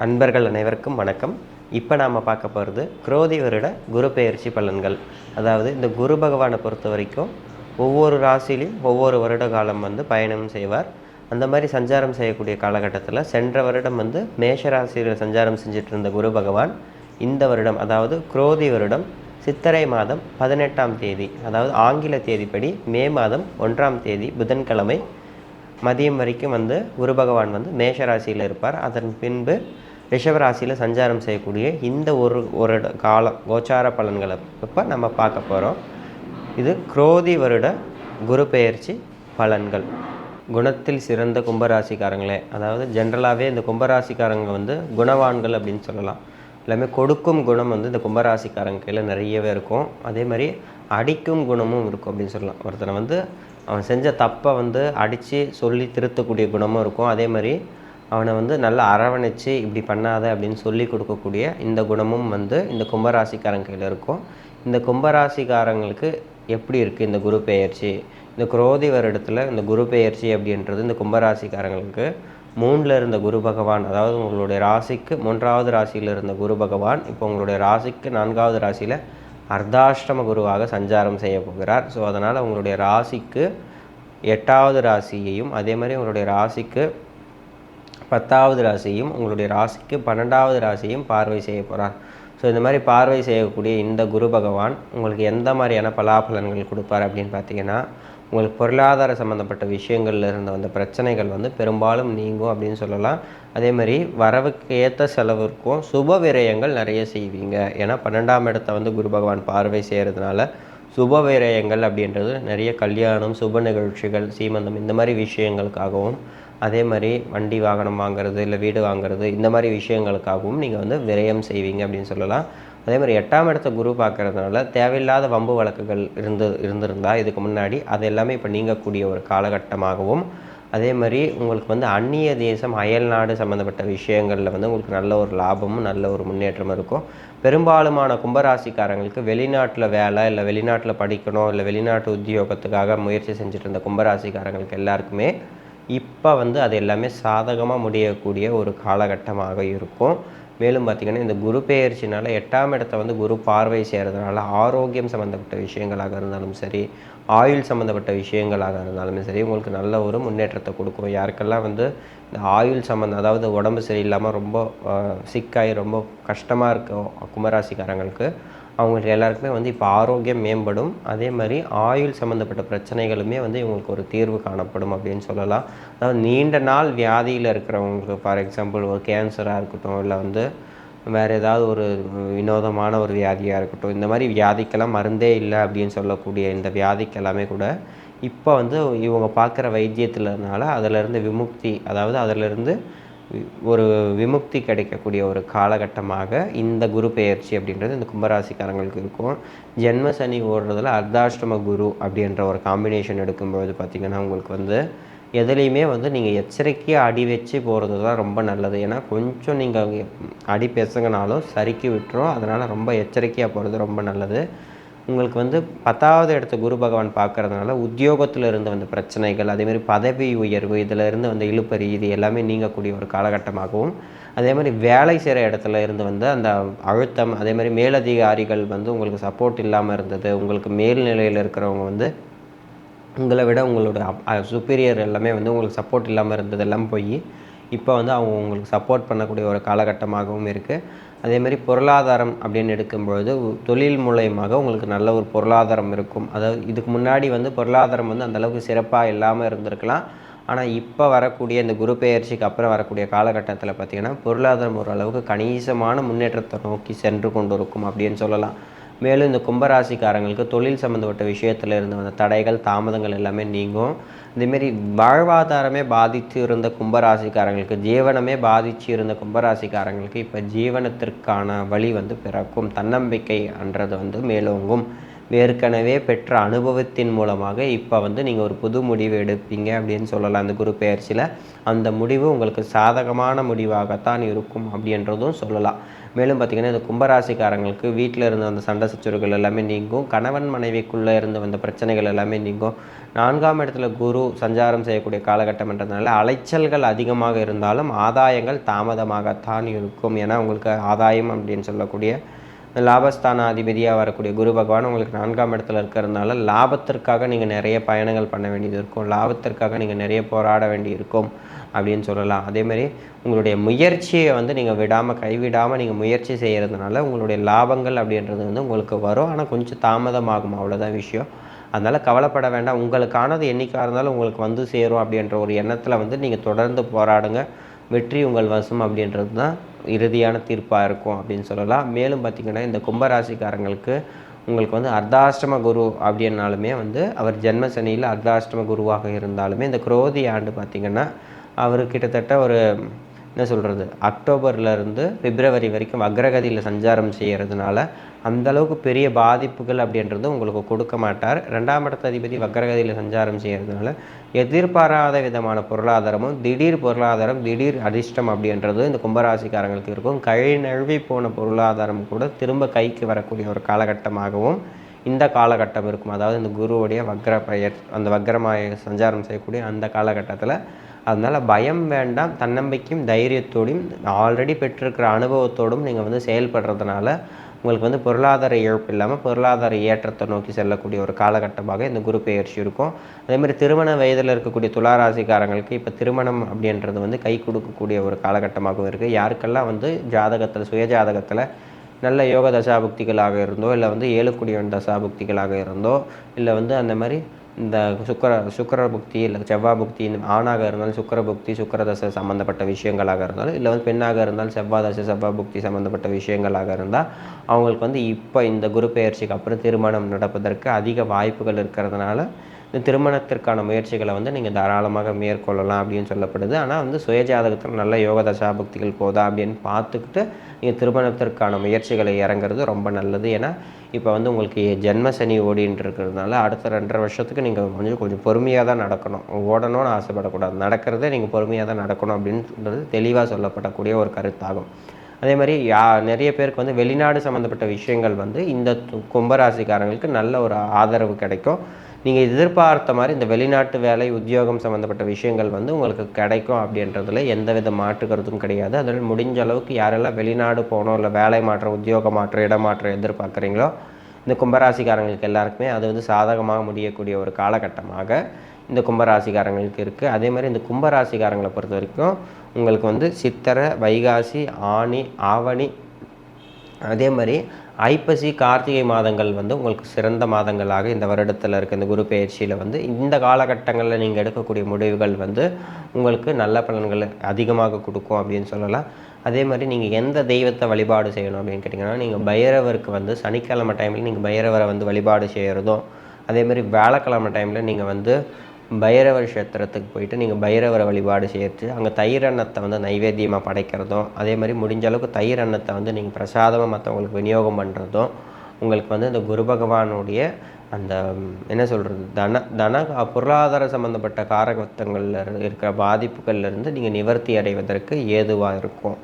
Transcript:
அன்பர்கள் அனைவருக்கும் வணக்கம். இப்போ நாம் பார்க்க போகிறது குரோதி வருட குரு பெயர்ச்சி பலன்கள். அதாவது இந்த குரு பகவானை பொறுத்த வரைக்கும் ஒவ்வொரு ராசிலையும் ஒவ்வொரு வருட காலம் பயணம் செய்வார். அந்த மாதிரி சஞ்சாரம் செய்யக்கூடிய காலகட்டத்தில் சென்ற வருடம் மேஷ ராசியில் சஞ்சாரம் செஞ்சுட்டு இருந்த குரு பகவான் இந்த வருடம், அதாவது குரோதி வருடம் சித்திரை மாதம் 18ஆம் தேதி, அதாவது ஆங்கில தேதிப்படி மே மாதம் 1ஆம் தேதி புதன்கிழமை மதியம் வரைக்கும் குரு பகவான் மேஷ ராசியில் இருப்பார். அதன் பின்பு ரிஷபராசியில் சஞ்சாரம் செய்யக்கூடிய இந்த ஒரு காலம் கோச்சார பலன்களை இப்போ நம்ம பார்க்க போகிறோம். இது குரோதி வருட குரு பெயர்ச்சி பலன்கள். குணத்தில் சிறந்த கும்பராசிக்காரங்களே, அதாவது ஜென்ரலாகவே இந்த கும்பராசிக்காரங்க குணவான்கள் அப்படின்னு சொல்லலாம். எல்லாமே கொடுக்கும் குணம் இந்த கும்பராசிக்காரங்க கையில் நிறையவே இருக்கும். அதே மாதிரி அடிக்கும் குணமும் இருக்கும் அப்படின்னு சொல்லலாம். ஒருத்தனை அவன் செஞ்ச தப்பை அடித்து சொல்லி திருத்தக்கூடிய குணமும் இருக்கும். அதே மாதிரி அவனை நல்லா அரவணைச்சு இப்படி பண்ணாத அப்படின்னு சொல்லி கொடுக்கக்கூடிய இந்த குணமும் இந்த கும்பராசிக்காரங்க கையில் இருக்கும். இந்த கும்பராசிக்காரங்களுக்கு எப்படி இருக்குது இந்த குரு பெயர்ச்சி? இந்த குரோதி வருடத்தில் இந்த குரு பெயர்ச்சி அப்படின்றது இந்த கும்பராசிக்காரங்களுக்கு 3ல் இருந்த குரு பகவான், அதாவது உங்களுடைய ராசிக்கு 3வது ராசியில் இருந்த குரு பகவான் இப்போ உங்களுடைய ராசிக்கு 4வது ராசியில் அர்த்தாஷ்டம குருவாக சஞ்சாரம் செய்ய போகிறார். ஸோ அதனால் உங்களுடைய ராசிக்கு 8வது ராசியையும், அதே மாதிரி உங்களுடைய ராசிக்கு 10வது ராசியும், உங்களுடைய ராசிக்கு 12வது ராசியும் பார்வை செய்ய போகிறார். ஸோ இந்த மாதிரி பார்வை செய்யக்கூடிய இந்த குரு பகவான் உங்களுக்கு எந்த மாதிரியான பலாபலன்கள் கொடுப்பார் அப்படின்னு பார்த்தீங்கன்னா, உங்களுக்கு பொருளாதார சம்மந்தப்பட்ட விஷயங்களில் இருந்த வந்த பிரச்சனைகள் பெரும்பாலும் நீங்கும் அப்படின்னு சொல்லலாம். அதே மாதிரி வரவுக்கு ஏற்ற செலவிற்கும் சுப விரயங்கள் நிறைய செய்வீங்க. ஏன்னா 12ஆம் இடத்தை குரு பகவான் பார்வை செய்கிறதுனால சுப விரயங்கள் அப்படின்றது நிறைய கல்யாணம், சுப நிகழ்ச்சிகள், சீமந்தம் இந்த மாதிரி விஷயங்களுக்காகவும், அதே மாதிரி வண்டி வாகனம் வாங்குறது இல்லை வீடு வாங்குறது இந்த மாதிரி விஷயங்களுக்காகவும் நீங்கள் விரயம் செய்வீங்க அப்படின்னு சொல்லலாம். அதே மாதிரி 8ஆம் இடத்த குரு பார்க்கறதுனால தேவையில்லாத வம்பு வழக்குகள் இருந்திருந்தால் இதுக்கு முன்னாடி அது எல்லாமே இப்போ நீங்கக்கூடிய ஒரு காலகட்டமாகவும், அதே மாதிரி உங்களுக்கு அந்நிய தேசம் அயல் நாடு சம்மந்தப்பட்ட விஷயங்களில் உங்களுக்கு நல்ல ஒரு லாபமும் நல்ல ஒரு முன்னேற்றமும் இருக்கும். பெரும்பாலுமான கும்பராசிக்காரங்களுக்கு வெளிநாட்டில் வேலை இல்லை வெளிநாட்டில் படிக்கணும் இல்லை வெளிநாட்டு உத்தியோகத்துக்காக முயற்சி செஞ்சுட்டு இருந்த கும்பராசிக்காரங்களுக்கு எல்லாருக்குமே இப்போ அது எல்லாமே சாதகமாக முடியக்கூடிய ஒரு காலகட்டமாக இருக்கும். மேலும் பார்த்திங்கன்னா இந்த குரு பெயர்ச்சினால் 8ஆம் இடத்தை குரு பார்வை செய்கிறதுனால ஆரோக்கியம் சம்மந்தப்பட்ட விஷயங்களாக இருந்தாலும் சரி, ஆயுள் சம்மந்தப்பட்ட விஷயங்களாக இருந்தாலுமே சரி உங்களுக்கு நல்ல ஒரு முன்னேற்றத்தை கொடுக்கும். யாருக்கெல்லாம் இந்த ஆயுள் சம்மந்தம், அதாவது உடம்பு சரியில்லாமல் ரொம்ப சிக்காகி ரொம்ப கஷ்டமாக இருக்கும் கும்பராசிக்காரங்களுக்கு, அவங்களுக்கு எல்லாருக்குமே இப்போ ஆரோக்கியம் மேம்படும். அதே மாதிரி ஆயுள் சம்மந்தப்பட்ட பிரச்சனைகளுமே இவங்களுக்கு ஒரு தீர்வு காணப்படும் அப்படின்னு சொல்லலாம். அதாவது நீண்ட நாள் வியாதியில் இருக்கிறவங்களுக்கு, ஃபார் எக்ஸாம்பிள் ஒரு கேன்சராக இருக்கட்டும் இல்லை வேறு ஏதாவது ஒரு வினோதமான ஒரு வியாதியாக இருக்கட்டும், இந்த மாதிரி வியாதிக்கெல்லாம் மருந்தே இல்லை அப்படின்னு சொல்லக்கூடிய இந்த வியாதிக்கெல்லாமே கூட இப்போ இவங்க பார்க்குற வைத்தியத்திலனால அதிலிருந்து விமுக்தி, அதாவது அதிலிருந்து ஒரு விமுக்தி கிடைக்கக்கூடிய ஒரு காலகட்டமாக இந்த குரு பெயர்ச்சி அப்படின்றது இந்த கும்பராசிக்காரங்களுக்கு இருக்கும். ஜென்ம சனி ஓடுறதுல அர்த்தாஷ்டம குரு அப்படின்ற ஒரு காம்பினேஷன் எடுக்கும்போது பார்த்திங்கன்னா உங்களுக்கு எதுலேயுமே நீங்கள் எச்சரிக்கையாக அடி வச்சு போகிறது தான் ரொம்ப நல்லது. ஏன்னா கொஞ்சம் நீங்கள் அடி பேசுங்கனாலும் சறுக்கி விட்டுரும். அதனால் ரொம்ப எச்சரிக்கையாக போகிறது ரொம்ப நல்லது. உங்களுக்கு 10வது இடத்த குரு பகவான் பார்க்கறதுனால உத்தியோகத்தில் இருந்து வந்த பிரச்சனைகள், அதேமாதிரி பதவி உயர்வு, இதில் இருந்து இழுப்பறி இது எல்லாமே நீங்கக்கூடிய ஒரு காலகட்டமாகவும், அதே மாதிரி வேலை செய்கிற இடத்துல இருந்து அந்த அழுத்தம், அதே மாதிரி மேலதிகாரிகள் உங்களுக்கு சப்போர்ட் இல்லாமல் இருந்தது, உங்களுக்கு மேல்நிலையில் இருக்கிறவங்க உங்களை விட உங்களோட சுப்பீரியர் எல்லாமே உங்களுக்கு சப்போர்ட் இல்லாமல் இருந்தது எல்லாம் போய் இப்போ அவங்க உங்களுக்கு சப்போர்ட் பண்ணக்கூடிய ஒரு காலகட்டமாகவும் இருக்குது. அதேமாதிரி பொருளாதாரம் அப்படின்னு எடுக்கும்பொழுது தொழில் மூலயமாக உங்களுக்கு நல்ல ஒரு பொருளாதாரம் இருக்கும். அதாவது இதுக்கு முன்னாடி பொருளாதாரம் அந்தளவுக்கு சிறப்பாக இல்லாமல் இருந்திருக்கலாம். ஆனால் இப்போ வரக்கூடிய இந்த குரு பெயர்ச்சிக்கு அப்புறம் வரக்கூடிய காலகட்டத்தில் பார்த்திங்கன்னா பொருளாதாரம் ஓரளவுக்கு கணிசமான முன்னேற்றத்தை நோக்கி சென்று கொண்டு இருக்கும் அப்படின்னு சொல்லலாம். மேலும் இந்த கும்பராசிக்காரங்களுக்கு தொழில் சம்மந்தப்பட்ட விஷயத்தில் இருந்து வந்த தடைகள், தாமதங்கள் எல்லாமே நீங்கும். இதேமாரி வாழ்வாதாரமே பாதித்து இருந்த கும்பராசிக்காரங்களுக்கு, ஜீவனமே பாதித்து இருந்த கும்பராசிக்காரங்களுக்கு இப்போ ஜீவனத்திற்கான வழி பிறக்கும். தன்னம்பிக்கை என்றது மேலோங்கும். ஏற்கனவே பெற்ற அனுபவத்தின் மூலமாக இப்போ வந்து நீங்கள் ஒரு புது முடிவு எடுப்பீங்க அப்படின்னு சொல்லலாம். அந்த குரு பெயர்ச்சியில் அந்த முடிவு உங்களுக்கு சாதகமான முடிவாகத்தான் இருக்கும் அப்படின்றதும் சொல்லலாம். மேலும் பார்த்திங்கன்னா இந்த கும்பராசிக்காரங்களுக்கு வீட்டில் இருந்த அந்த சண்டை சச்சரவுகள் எல்லாமே நீங்கும். கணவன் மனைவிக்குள்ளே இருந்து வந்த பிரச்சனைகள் எல்லாமே நீங்கும். 4ஆம் இடத்துல குரு சஞ்சாரம் செய்யக்கூடிய காலகட்டம்ன்றதுனால அலைச்சல்கள் அதிகமாக இருந்தாலும் ஆதாயங்கள் தாமதமாகத்தான் இருக்கும். ஏன்னா உங்களுக்கு ஆதாயம் அப்படின்னு சொல்லக்கூடிய லாபஸ்தான அதிபதியாக வரக்கூடிய குரு பகவான் உங்களுக்கு 4ஆம் இடத்துல இருக்கிறதுனால லாபத்திற்காக நீங்கள் நிறைய பயணங்கள் பண்ண வேண்டியது இருக்கும். லாபத்திற்காக நீங்கள் நிறைய போராட வேண்டி இருக்கும் அப்படின்னு சொல்லலாம். அதேமாதிரி உங்களுடைய முயற்சியை வந்து நீங்கள் கைவிடாமல் நீங்கள் முயற்சி செய்கிறதுனால உங்களுடைய லாபங்கள் அப்படின்றது வந்து உங்களுக்கு வரும். ஆனால் கொஞ்சம் தாமதமாகும், அவ்வளோதான் விஷயம். அதனால் கவலைப்பட வேண்டாம். உங்களுக்கானது என்றைக்காக இருந்தாலும் உங்களுக்கு வந்து சேரும் அப்படின்ற ஒரு எண்ணத்தில் வந்து நீங்கள் தொடர்ந்து போராடுங்க. வெற்றி உங்கள் வசம் அப்படின்றது தான் இறுதியான தீர்ப்பாக இருக்கும் அப்படின்னு சொல்லலாம். மேலும் பார்த்திங்கன்னா இந்த கும்பராசிக்காரங்களுக்கு உங்களுக்கு வந்து அர்த்தாஷ்டம குரு அப்படின்னாலுமே வந்து அவர் ஜென்ம சனியில் அர்த்தாஷ்டம குருவாக இருந்தாலுமே இந்த குரோதி ஆண்டு பார்த்திங்கன்னா அவர் கிட்டத்தட்ட ஒரு என்ன சொல்கிறது அக்டோபர்லேருந்து பிப்ரவரி வரைக்கும் வக்ரகதியில் சஞ்சாரம் செய்கிறதுனால அந்தளவுக்கு பெரிய பாதிப்புகள் அப்படின்றது உங்களுக்கு கொடுக்க மாட்டார். 2ஆம் இடத்த அதிபதி வக்ரகதியில் சஞ்சாரம் செய்கிறதுனால எதிர்பாராத விதமான பொருளாதாரமும் திடீர் பொருளாதாரம் திடீர் அதிர்ஷ்டம் அப்படின்றது இந்த கும்பராசிக்காரங்களுக்கு இருக்கும். கை நழுவி போன பொருளாதாரம் கூட திரும்ப கைக்கு வரக்கூடிய ஒரு காலகட்டமாகவும் இந்த காலகட்டம் இருக்கும். அதாவது இந்த குருவுடைய அந்த வக்ரமாய சஞ்சாரம் செய்யக்கூடிய அந்த காலகட்டத்தில். அதனால் பயம் வேண்டாம். தன்னம்பிக்கையும் தைரியத்தோடும் ஆல்ரெடி பெற்றிருக்கிற அனுபவத்தோடும் நீங்கள் வந்து செயல்படுறதுனால உங்களுக்கு வந்து பொருளாதார இழப்பு இல்லாமல் பொருளாதார ஏற்றத்தை நோக்கி செல்லக்கூடிய ஒரு காலகட்டமாக இந்த குரு பெயர்ச்சி இருக்கும். அதேமாதிரி திருமண வயதில் இருக்கக்கூடிய துளாராசிக்காரங்களுக்கு இப்போ திருமணம் அப்படின்றது வந்து கை கொடுக்கக்கூடிய ஒரு காலகட்டமாகவும் இருக்குது. யாருக்கெல்லாம் வந்து ஜாதகத்தில் சுய ஜாதகத்தில் நல்ல யோக தசாபுக்திகளாக இருந்தோ இல்லை வந்து ஏழுக்குடியவன் தசாபுக்திகளாக இருந்தோ இல்லை வந்து அந்த மாதிரி இந்த சுக்கர புக்தி இல்லை செவ்வாய் புக்தி ஆணாக இருந்தாலும் சுக்கர புக்தி சுக்கரதசை சம்மந்தப்பட்ட விஷயங்களாக இருந்தாலும் இல்லை வந்து பெண்ணாக இருந்தாலும் செவ்வாய் புக்தி சம்மந்தப்பட்ட விஷயங்களாக இருந்தால் அவங்களுக்கு வந்து இப்போ இந்த குரு பெயர்ச்சிக்கு அப்புறம் திருமணம் நடப்பதற்கு அதிக வாய்ப்புகள் இருக்கிறதுனால இந்த திருமணத்திற்கான முயற்சிகளை வந்து நீங்கள் தாராளமாக மேற்கொள்ளலாம் அப்படின்னு சொல்லப்படுது. ஆனால் வந்து சுயஜாதகத்தில் நல்ல யோக தசாபுக்திகள் போதா அப்படின்னு பார்த்துக்கிட்டு நீங்கள் திருமணத்திற்கான முயற்சிகளை இறங்குறது ரொம்ப நல்லது. ஏன்னா இப்போ வந்து உங்களுக்கு ஜென்ம சனி ஓடின்னு இருக்கிறதுனால அடுத்த 2.5 வருஷத்துக்கு நீங்கள் கொஞ்சம் பொறுமையாக தான் நடக்கணும். ஓடணும்னு ஆசைப்படக்கூடாது. நடக்கிறதே நீங்கள் பொறுமையாக தான் நடக்கணும் அப்படின்றது தெளிவாக சொல்லப்படக்கூடிய ஒரு கருத்தாகும். அதே மாதிரி நிறைய பேருக்கு வந்து வெளிநாடு சம்மந்தப்பட்ட விஷயங்கள் வந்து இந்த கும்பராசிக்காரங்களுக்கு நல்ல ஒரு ஆதரவு கிடைக்கும். நீங்கள் எதிர்பார்த்த மாதிரி இந்த வெளிநாட்டு வேலை உத்தியோகம் சம்மந்தப்பட்ட விஷயங்கள் வந்து உங்களுக்கு கிடைக்கும் அப்படின்றதுல எந்தவித மாற்று கருத்தும் கிடையாது. அதில் முடிஞ்ச அளவுக்கு யாரெல்லாம் வெளிநாடு போகணும் இல்லை வேலை மாற்றம் உத்தியோக மாற்றம் இடமாற்றம் எதிர்பார்க்குறீங்களோ இந்த கும்பராசிக்காரங்களுக்கு எல்லாருக்குமே அது வந்து சாதகமாக முடியக்கூடிய ஒரு காலகட்டமாக இந்த கும்பராசிக்காரங்களுக்கு இருக்குது. அதே மாதிரி இந்த கும்பராசிக்காரங்களை பொறுத்த வரைக்கும் உங்களுக்கு வந்து சித்திரை வைகாசி ஆனி ஆவணி அதே மாதிரி ஐப்பசி கார்த்திகை மாதங்கள் வந்து உங்களுக்கு சிறந்த மாதங்களாக இந்த வருடத்தில் இருக்க இந்த குரு பெயர்ச்சியில் வந்து இந்த காலகட்டங்களில் நீங்கள் எடுக்கக்கூடிய முடிவுகள் வந்து உங்களுக்கு நல்ல பலன்களை அதிகமாக கொடுக்கும் அப்படின்னு சொல்லலாம். அதே மாதிரி நீங்கள் எந்த தெய்வத்தை வழிபாடு செய்யணும் அப்படின்னு கேட்டிங்கன்னா நீங்கள் பைரவருக்கு வந்து சனிக்கிழமை டைமில் நீங்கள் பைரவரை வந்து வழிபாடு செய்கிறதும் அதே மாதிரி வியாழக்கிழமை டைமில் நீங்கள் வந்து பைரவர் க்ஷேத்திரத்துக்கு போயிட்டு நீங்கள் பைரவரை வழிபாடு செய்கிறது அங்கே தயிர் அன்னத்தை வந்து நைவேத்தியமாக படைக்கிறதும் அதே மாதிரி முடிஞ்ச அளவுக்கு தயிர் அன்னத்தை வந்து நீங்கள் பிரசாதமாக மற்றவங்களுக்கு விநியோகம் பண்ணுறதும் உங்களுக்கு வந்து இந்த குரு பகவானுடைய அந்த என்ன சொல்கிறது தன பொருளாதார சம்மந்தப்பட்ட காரகத்தங்களில் இருக்கிற பாதிப்புகள்லேருந்து நீங்கள் நிவர்த்தி அடைவதற்கு ஏதுவாக இருக்கும்.